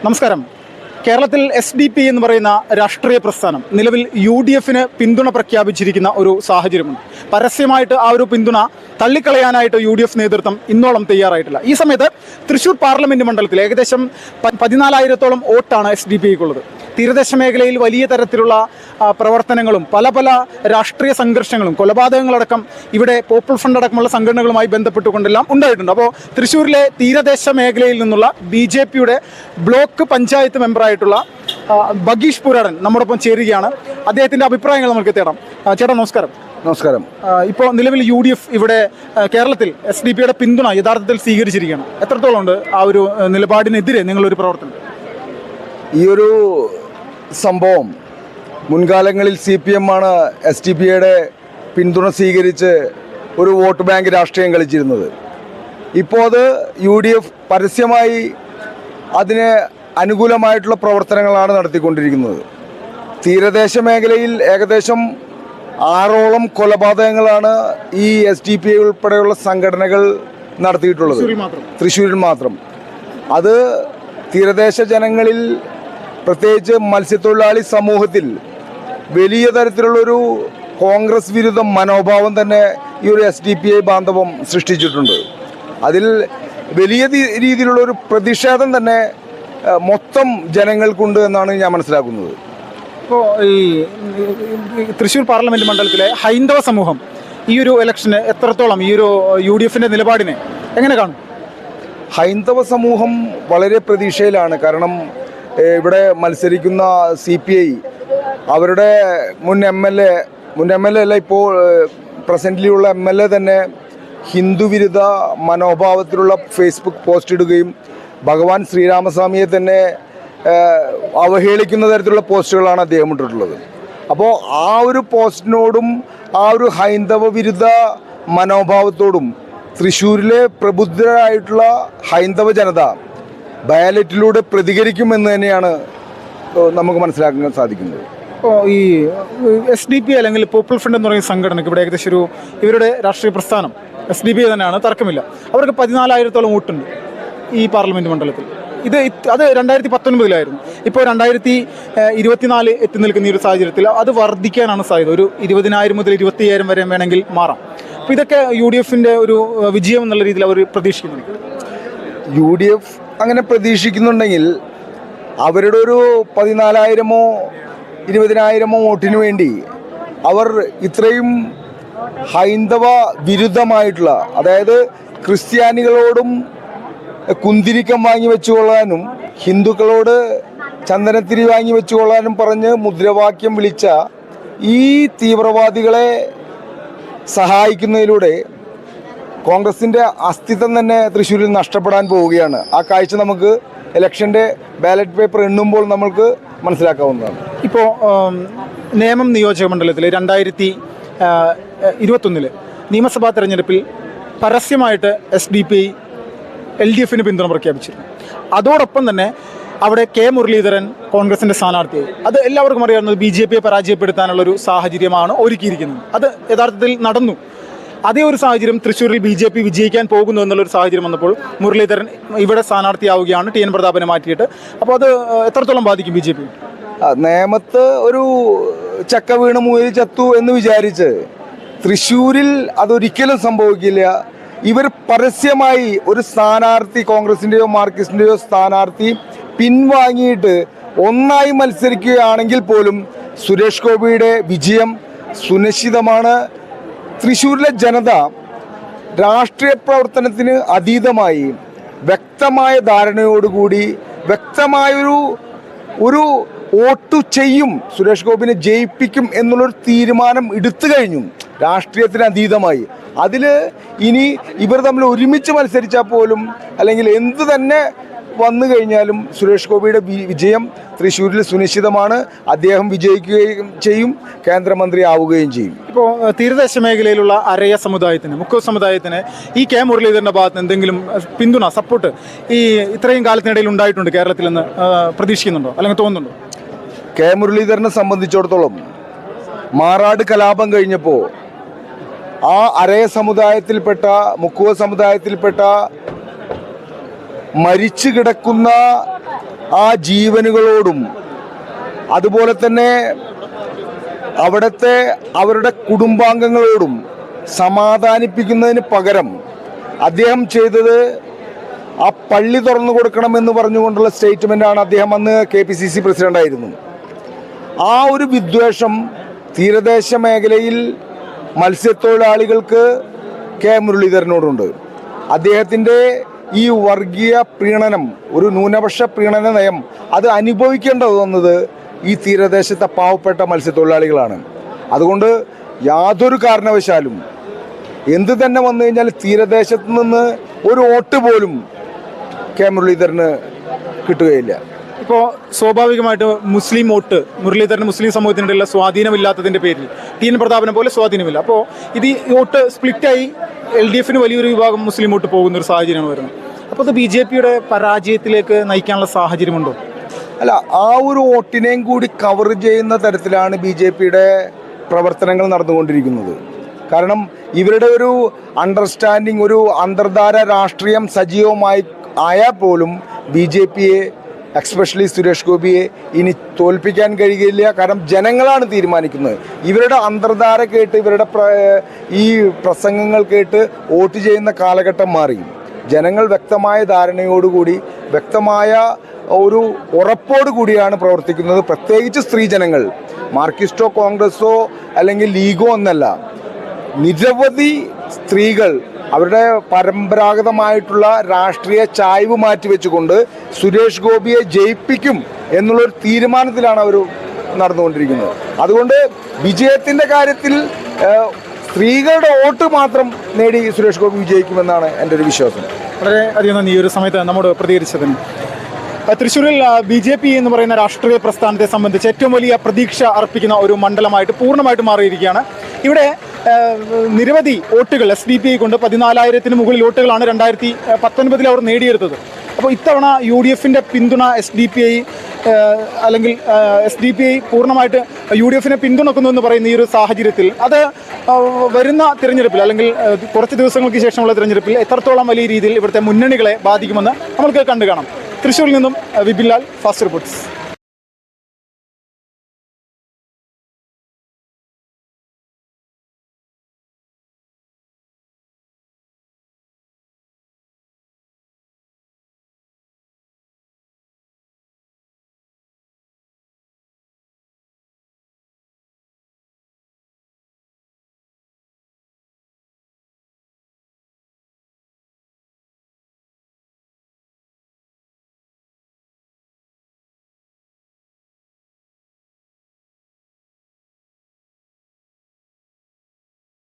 നമസ്കാരം. കേരളത്തിൽ SDP എന്ന് പറയുന്ന രാഷ്ട്രീയ പ്രസ്ഥാനം നിലവിൽ UDFന് പിന്തുണ പ്രഖ്യാപിച്ചിരിക്കുന്ന ഒരു സാഹചര്യമുണ്ട്. പരസ്യമായിട്ട് ആ ഒരു പിന്തുണ തള്ളിക്കളയാനായിട്ട് UDF നേതൃത്വം ഇന്നോളം തയ്യാറായിട്ടില്ല. ഈ സമയത്ത് തൃശ്ശൂർ പാർലമെൻറ്റ് മണ്ഡലത്തിൽ ഏകദേശം 14,000-ഓളം വോട്ടാണ് SDP-ക്കുള്ളത്. തീരദേശ മേഖലയിൽ വലിയ തരത്തിലുള്ള പ്രവർത്തനങ്ങളും പല രാഷ്ട്രീയ സംഘർഷങ്ങളും കൊലപാതകങ്ങളടക്കം ഇവിടെ പോപ്പുലർ ഫ്രണ്ട് അടക്കമുള്ള സംഘടനകളുമായി ബന്ധപ്പെട്ടുകൊണ്ടെല്ലാം ഉണ്ടായിട്ടുണ്ട്. അപ്പോൾ തൃശ്ശൂരിലെ തീരദേശ മേഖലയിൽ നിന്നുള്ള BJPയുടെ ബ്ലോക്ക് പഞ്ചായത്ത് മെമ്പറായിട്ടുള്ള ബഗീഷ് പുരാടൻ നമ്മോടൊപ്പം ചേരുകയാണ്. അദ്ദേഹത്തിൻ്റെ അഭിപ്രായങ്ങൾ നമുക്ക് തേടാം. ചേട്ടാ നമസ്കാരം. നമസ്കാരം. ഇപ്പോൾ നിലവിൽ UDF ഇവിടെ കേരളത്തിൽ SDP-യുടെ പിന്തുണ യഥാർത്ഥത്തിൽ സ്വീകരിച്ചിരിക്കുകയാണ്. എത്രത്തോളം ഉണ്ട് ആ ഒരു നിലപാടിനെതിരെ നിങ്ങളൊരു പ്രവർത്തനം? ഈ ഒരു സംഭവം മുൻകാലങ്ങളിൽ CPM ആണ് SDP-യുടെ പിന്തുണ സ്വീകരിച്ച് ഒരു വോട്ട് ബാങ്ക് രാഷ്ട്രീയം കളിച്ചിരുന്നത്. ഇപ്പോൾ അത് UDF പരസ്യമായി അതിന് അനുകൂലമായിട്ടുള്ള പ്രവർത്തനങ്ങളാണ് നടത്തിക്കൊണ്ടിരിക്കുന്നത്. തീരദേശ മേഖലയിൽ ഏകദേശം 6ഓളം കൊലപാതകങ്ങളാണ് ഈ SDP ഉൾപ്പെടെയുള്ള സംഘടനകൾ നടത്തിയിട്ടുള്ളത്, തൃശ്ശൂരിൽ മാത്രം. അത് തീരദേശ ജനങ്ങളിൽ, പ്രത്യേകിച്ച് മത്സ്യത്തൊഴിലാളി സമൂഹത്തിൽ വലിയ തരത്തിലുള്ളൊരു കോൺഗ്രസ് വിരുദ്ധ മനോഭാവം തന്നെ ഈ ഒരു SDP ബാന്ധവം സൃഷ്ടിച്ചിട്ടുണ്ട്. അതിൽ വലിയ രീതിയിലുള്ളൊരു പ്രതിഷേധം തന്നെ മൊത്തം ജനങ്ങൾക്കുണ്ട് എന്നാണ് ഞാൻ മനസ്സിലാക്കുന്നത്. ഇപ്പോൾ ഈ തൃശ്ശൂർ പാർലമെൻറ്റ് മണ്ഡലത്തിലെ ഹൈന്ദവ സമൂഹം ഈ ഒരു ഇലക്ഷന് എത്രത്തോളം ഈ ഒരു UDFൻ്റെ നിലപാടിനെ എങ്ങനെ കാണും? ഹൈന്ദവ സമൂഹം വളരെ പ്രതീക്ഷയിലാണ്. കാരണം ഇവിടെ മത്സരിക്കുന്ന CPI അവരുടെ മുൻ MLA അല്ല, ഇപ്പോൾ പ്രസൻ്റ്ലിയുള്ള MLA തന്നെ ഹിന്ദുവിരുദ്ധ മനോഭാവത്തിലുള്ള ഫേസ്ബുക്ക് പോസ്റ്റ് ഇടുകയും ഭഗവാൻ ശ്രീരാമസ്വാമിയെ തന്നെ അവഹേളിക്കുന്ന തരത്തിലുള്ള പോസ്റ്റുകളാണ് അദ്ദേഹം ഇട്ടിട്ടുള്ളത്. അപ്പോൾ ആ ഒരു പോസ്റ്റിനോടും ആ ഒരു ഹൈന്ദവ വിരുദ്ധ മനോഭാവത്തോടും തൃശ്ശൂരിലെ പ്രബുദ്ധരായിട്ടുള്ള ഹൈന്ദവ ജനത ബാലറ്റിലൂടെ പ്രതികരിക്കുമെന്ന് തന്നെയാണ് നമുക്ക് മനസ്സിലാക്കാൻ സാധിക്കുന്നത്. ഇപ്പോൾ ഈ SDP അല്ലെങ്കിൽ പോപ്പുലർ ഫ്രണ്ട് എന്ന് പറയുന്ന സംഘടനയ്ക്ക് ഇവിടെ ഏകദേശം ഇവരുടെ രാഷ്ട്രീയ പ്രസ്ഥാനം SDP തന്നെയാണ്, തർക്കമില്ല. അവർക്ക് 14,000-ഓളം വോട്ടുണ്ട് ഈ പാർലമെൻറ്റ് മണ്ഡലത്തിൽ. അത് 2019-ലായിരുന്നു. ഇപ്പോൾ 2024 എത്തി നിൽക്കുന്ന ഈ ഒരു സാഹചര്യത്തിൽ അത് വർദ്ധിക്കാനാണ് സാധ്യത. ഒരു 20,000 മുതൽ 25,000 വരെ വേണമെങ്കിൽ മാറാം. അപ്പോൾ ഇതൊക്കെ UDFൻ്റെ ഒരു വിജയം എന്നുള്ള രീതിയിൽ അവർ പ്രതീക്ഷിക്കുന്നുണ്ട്. UDF അങ്ങനെ പ്രതീക്ഷിക്കുന്നുണ്ടെങ്കിൽ അവരുടെ ഒരു 14,000-ഓ 20,000-ഓ വോട്ടിന് വേണ്ടി അവർ ഇത്രയും ഹൈന്ദവ വിരുദ്ധമായിട്ടുള്ള, അതായത് ക്രിസ്ത്യാനികളോടും കുന്തിരിക്കം വാങ്ങി വെച്ചുകൊള്ളാനും ഹിന്ദുക്കളോട് ചന്ദനത്തിരി വാങ്ങി വെച്ചുകൊള്ളാനും പറഞ്ഞ് മുദ്രാവാക്യം വിളിച്ച ഈ തീവ്രവാദികളെ സഹായിക്കുന്നതിലൂടെ കോൺഗ്രസിൻ്റെ അസ്തിത്വം തന്നെ തൃശ്ശൂരിൽ നഷ്ടപ്പെടാൻ പോവുകയാണ്. ആ കാഴ്ച നമുക്ക് ഇലക്ഷൻ്റെ ബാലറ്റ് പേപ്പർ എണ്ണുമ്പോൾ നമ്മൾക്ക് മനസ്സിലാക്കാവുന്നതാണ്. ഇപ്പോൾ നേമം നിയോജക മണ്ഡലത്തിൽ 2021 നിയമസഭാ തെരഞ്ഞെടുപ്പിൽ പരസ്യമായിട്ട് SDP LDFന് പിന്തുണ പ്രഖ്യാപിച്ചിരുന്നു. അതോടൊപ്പം തന്നെ അവിടെ K മുരളീധരൻ കോൺഗ്രസിൻ്റെ സ്ഥാനാർത്ഥിയായി. അത് എല്ലാവർക്കും അറിയാവുന്നത് BJPയെ പരാജയപ്പെടുത്താനുള്ളൊരു സാഹചര്യമാണ് ഒരുക്കിയിരിക്കുന്നത്. അത് യഥാർത്ഥത്തിൽ നടന്നു. അതേ ഒരു സാഹചര്യം തൃശ്ശൂരിൽ BJP വിജയിക്കാൻ പോകുന്നു എന്നുള്ളൊരു സാഹചര്യം വന്നപ്പോൾ മുരളീധരൻ ഇവിടെ സ്ഥാനാർത്ഥിയാവുകയാണ്, TN പ്രതാപനെ മാറ്റിയിട്ട്. അപ്പോൾ അത് എത്രത്തോളം ബാധിക്കും BJP? നേമത്ത് ഒരു ചക്ക വീണ് മുയൽ ചത്തു എന്ന് വിചാരിച്ച് തൃശ്ശൂരിൽ അതൊരിക്കലും സംഭവിക്കില്ല. ഇവർ പരസ്യമായി ഒരു സ്ഥാനാർത്ഥി, കോൺഗ്രസിൻ്റെയോ മാർക്സിൻ്റെയോ സ്ഥാനാർത്ഥി പിൻവാങ്ങിയിട്ട് ഒന്നായി മത്സരിക്കുകയാണെങ്കിൽ പോലും സുരേഷ് ഗോപിയുടെ വിജയം സുനിശ്ചിതമാണ്. തൃശ്ശൂരിലെ ജനത രാഷ്ട്രീയ പ്രവർത്തനത്തിന് അതീതമായി വ്യക്തമായ ധാരണയോടുകൂടി വ്യക്തമായൊരു വോട്ട് ചെയ്യും, സുരേഷ് ഗോപിനെ ജയിപ്പിക്കും എന്നുള്ളൊരു തീരുമാനം എടുത്തു കഴിഞ്ഞു. രാഷ്ട്രീയത്തിന് അതീതമായി അതിൽ ഇനി ഇവർ തമ്മിൽ ഒരുമിച്ച് മത്സരിച്ചാൽ പോലും അല്ലെങ്കിൽ എന്ത് തന്നെ വന്നു കഴിഞ്ഞാലും സുരേഷ് ഗോപിയുടെ വിജയം തൃശ്ശൂരിൽ സുനിശ്ചിതമാണ്. അദ്ദേഹം വിജയിക്കുകയും ചെയ്യും, കേന്ദ്രമന്ത്രി ആവുകയും ചെയ്യും. ഇപ്പോൾ തീരദേശ മേഖലയിലുള്ള അരയ സമുദായത്തിന്, മുക്കോ സമുദായത്തിന് ഈ K മുരളീധരൻ്റെ ഭാഗത്ത് എന്തെങ്കിലും പിന്തുണ, സപ്പോർട്ട് ഈ ഇത്രയും കാലത്തിനിടയിൽ ഉണ്ടായിട്ടുണ്ട് കേരളത്തിൽ എന്ന് പ്രതീക്ഷിക്കുന്നുണ്ടോ അല്ലെങ്കിൽ തോന്നുന്നുണ്ടോ? K മുരളീധരനെ സംബന്ധിച്ചിടത്തോളം മാറാട് കലാപം കഴിഞ്ഞപ്പോൾ ആ അരയ സമുദായത്തിൽപ്പെട്ട, മുക്കുവ സമുദായത്തിൽപ്പെട്ട മരിച്ചു കിടക്കുന്ന ആ ജീവനുകളോടും അതുപോലെ തന്നെ അവരുടെ കുടുംബാംഗങ്ങളോടും സമാധാനിപ്പിക്കുന്നതിന് പകരം അദ്ദേഹം ചെയ്തത് ആ പള്ളി തുറന്നു കൊടുക്കണമെന്ന് പറഞ്ഞുകൊണ്ടുള്ള സ്റ്റേറ്റ്മെൻ്റാണ്. അദ്ദേഹം അന്ന് KPCC പ്രസിഡൻ്റായിരുന്നു. ആ ഒരു വിദ്വേഷം തീരദേശ മേഖലയിൽ മത്സ്യത്തൊഴിലാളികൾക്ക് മുരളീധരനോടുണ്ട്. അദ്ദേഹത്തിൻ്റെ ഈ വർഗീയ പ്രീണനം, ഒരു ന്യൂനപക്ഷ പ്രീണന നയം, അത് അനുഭവിക്കേണ്ടത് വന്നത് ഈ തീരദേശത്തെ പാവപ്പെട്ട മത്സ്യത്തൊഴിലാളികളാണ്. അതുകൊണ്ട് യാതൊരു കാരണവശാലും എന്ത് തന്നെ വന്നു കഴിഞ്ഞാൽ തീരദേശത്ത് നിന്ന് ഒരു വോട്ട് പോലും മുരളീധരന് കിട്ടുകയില്ല. ഇപ്പോൾ സ്വാഭാവികമായിട്ട് മുസ്ലിം വോട്ട് മുരളീധരന് മുസ്ലിം സമൂഹത്തിനിടയിലുള്ള സ്വാധീനമില്ലാത്തതിൻ്റെ പേരിൽ TN പ്രതാപനെ പോലെ സ്വാധീനമില്ല. അപ്പോൾ ഇത് വോട്ട് സ്പ്ലിറ്റായി LDFന് വലിയൊരു വിഭാഗം മുസ്ലിം വോട്ട് പോകുന്ന ഒരു സാഹചര്യമാണ് വരുന്നത്. അപ്പോൾ അത് BJPയുടെ പരാജയത്തിലേക്ക് നയിക്കാനുള്ള സാഹചര്യമുണ്ടോ? അല്ല, ആ ഒരു വോട്ടിനെയും കൂടി കവർ ചെയ്യുന്ന തരത്തിലാണ് BJPയുടെ പ്രവർത്തനങ്ങൾ നടന്നുകൊണ്ടിരിക്കുന്നത്. കാരണം ഇവരുടെ ഒരു അണ്ടർസ്റ്റാൻഡിങ്, ഒരു അന്തർധാര രാഷ്ട്രീയം സജീവമായി ആയാൽ പോലും BJPയെ, എക്സ്പെഷ്യലി സുരേഷ് ഗോപിയെ ഇനി തോൽപ്പിക്കാൻ കഴിയില്ല. കാരണം ജനങ്ങളാണ് തീരുമാനിക്കുന്നത്. ഇവരുടെ അന്തർധാര കേട്ട്, ഇവരുടെ ഈ പ്രസംഗങ്ങൾ കേട്ട് വോട്ട് ചെയ്യുന്ന കാലഘട്ടം മാറി. ജനങ്ങൾ വ്യക്തമായ ധാരണയോടുകൂടി, വ്യക്തമായ ഒരു ഉറപ്പോടു കൂടിയാണ് പ്രവർത്തിക്കുന്നത്. പ്രത്യേകിച്ച് സ്ത്രീജനങ്ങൾ, മാർക്സിസ്റ്റോ കോൺഗ്രസോ അല്ലെങ്കിൽ ലീഗോ എന്നല്ല, നിരവധി സ്ത്രീകൾ അവരുടെ പരമ്പരാഗതമായിട്ടുള്ള രാഷ്ട്രീയ ചായ്വ് മാറ്റിവെച്ചുകൊണ്ട് സുരേഷ് ഗോപിയെ ജയിപ്പിക്കും എന്നുള്ളൊരു തീരുമാനത്തിലാണ് അവർ നടന്നുകൊണ്ടിരിക്കുന്നത്. അതുകൊണ്ട് വിജയത്തിൻ്റെ കാര്യത്തിൽ സ്ത്രീകളുടെ വോട്ട് മാത്രം നേടി സുരേഷ് ഗോപി വിജയിക്കുമെന്നാണ് എൻ്റെ ഒരു വിശ്വാസം. വളരെ അധികം നന്ദി ഈ ഒരു സമയത്ത് നമ്മോട് പ്രതികരിച്ചതിന്. തൃശ്ശൂരിൽ BJP എന്ന് പറയുന്ന രാഷ്ട്രീയ പ്രസ്ഥാനത്തെ സംബന്ധിച്ച് ഏറ്റവും വലിയ പ്രതീക്ഷ അർപ്പിക്കുന്ന ഒരു മണ്ഡലമായിട്ട് പൂർണ്ണമായിട്ട് മാറിയിരിക്കുകയാണ്. ഇവിടെ നിരവധി വോട്ടുകൾ SDPI കൊണ്ട് 14,000-ന് മുകളിൽ വോട്ടുകളാണ് 2019 അവർ നേടിയെടുത്തത്. അപ്പോൾ ഇത്തവണ UDFൻ്റെ പിന്തുണ SDPI അല്ലെങ്കിൽ SDPI പൂർണ്ണമായിട്ട് UDFനെ പിന്തുണക്കുന്നു എന്ന് പറയുന്ന ഈ ഒരു സാഹചര്യത്തിൽ അത് വരുന്ന തിരഞ്ഞെടുപ്പിൽ അല്ലെങ്കിൽ കുറച്ച് ദിവസങ്ങൾക്ക് ശേഷമുള്ള തിരഞ്ഞെടുപ്പിൽ എത്രത്തോളം വലിയ രീതിയിൽ ഇവിടുത്തെ മുന്നണികളെ ബാധിക്കുമെന്ന് നമുക്ക് കണ്ടു കാണാം. തൃശ്ശൂരിൽ നിന്നും വിപിൻ ലാൽ, ഫാസ്റ്റ് റിപ്പോർട്ട്സ്.